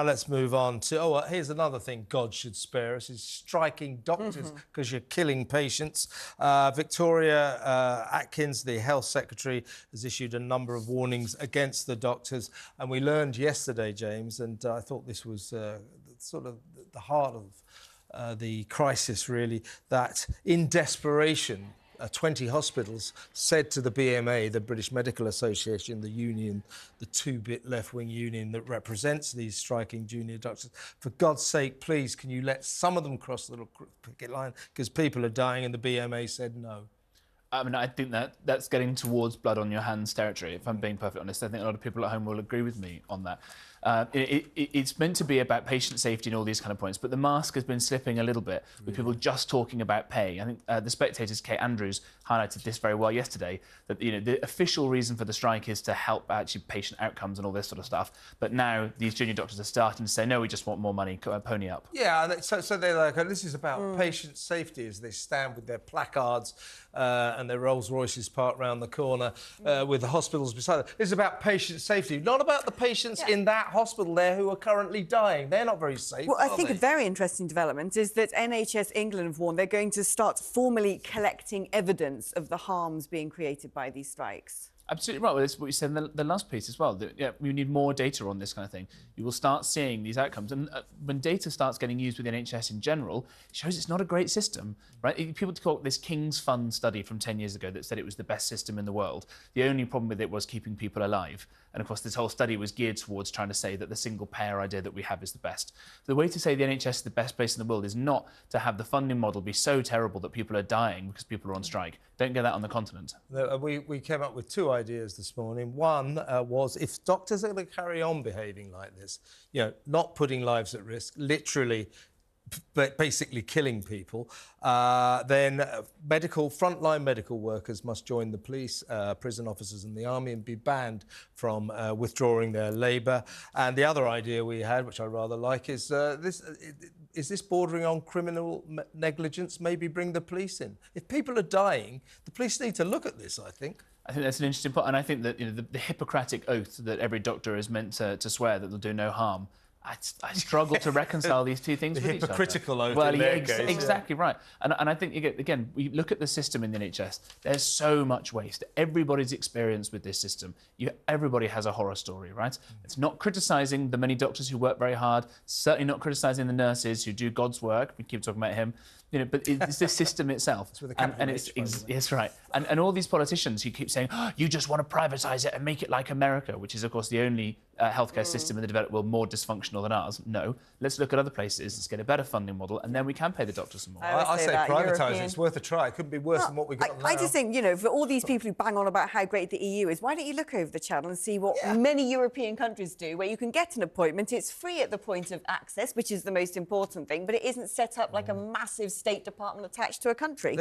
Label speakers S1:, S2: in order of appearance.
S1: Let's move on to, here's another thing God should spare us, is striking doctors because you're killing patients. Victoria Atkins, the Health Secretary, has issued a number of warnings against the doctors. And we learned yesterday, James, and I thought this was sort of the heart of the crisis, really, that in desperation, 20 hospitals said to the BMA, the British Medical Association, the union, the two-bit left-wing union that represents these striking junior doctors, for God's sake, please, can you let some of them cross the little picket line? Because people are dying, and the BMA said no.
S2: I mean, I think that's getting towards blood on your hands territory, if I'm being perfectly honest. I think a lot of people at home will agree with me on that. It's meant to be about patient safety and all these kind of points, but the mask has been slipping a little bit with people just talking about pay. I think the Spectator's Kate Andrews highlighted this very well yesterday, that the official reason for the strike is to help actually patient outcomes and all this sort of stuff. But now these junior doctors are starting to say, no, we just want more money, pony up.
S1: Yeah, so they're like, this is about patient safety, as they stand with their placards and their Rolls Royces parked round the corner with the hospitals beside them. It's about patient safety, not about the patients in that hospital there who are currently dying. They're not very safe.
S3: Well, I think a very interesting development is that NHS England have warned they're going to start formally collecting evidence of the harms being created by these strikes.
S2: Absolutely right. Well, that's what you said in the last piece as well. That, we need more data on this kind of thing. You will start seeing these outcomes. And when data starts getting used with the NHS in general, it shows it's not a great system, right? People call it this King's Fund study from 10 years ago that said it was the best system in the world. The only problem with it was keeping people alive. And, of course, this whole study was geared towards trying to say that the single-payer idea that we have is the best. The way to say the NHS is the best place in the world is not to have the funding model be so terrible that people are dying because people are on strike. Don't get that on the continent.
S1: We came up with two ideas this morning. One was, if doctors are going to carry on behaving like this, not putting lives at risk, literally but basically killing people, then frontline medical workers must join the police, prison officers and the army and be banned from withdrawing their labour. And the other idea we had, which I rather like, is this bordering on criminal negligence? Maybe bring the police in. If people are dying, the police need to look at this, I think.
S2: I think that's an interesting point. And I think that the Hippocratic oath that every doctor is meant to swear that they'll do no harm, I struggle to reconcile these two things with each other.
S1: The hypocritical oath.
S2: Well,
S1: in their case,
S2: exactly right. And I think, again, we look at the system in the NHS, there's so much waste. Everybody's experience with this system. Everybody has a horror story, right? It's not criticising the many doctors who work very hard, certainly not criticising the nurses who do God's work. We keep talking about him. But it's the system itself.
S1: It's with a
S2: it's right. And all these politicians who keep saying, you just want to privatise it and make it like America, which is, of course, the only healthcare system in the developed world more dysfunctional than ours. No, let's look at other places, let's get a better funding model, and then we can pay the doctors some more.
S1: I say privatise it. It's worth a try. It couldn't be worse than what we've got now.
S3: I just think, for all these people who bang on about how great the EU is, why don't you look over the channel and see what many European countries do, where you can get an appointment, it's free at the point of access, which is the most important thing, but it isn't set up like a massive State Department attached to a country.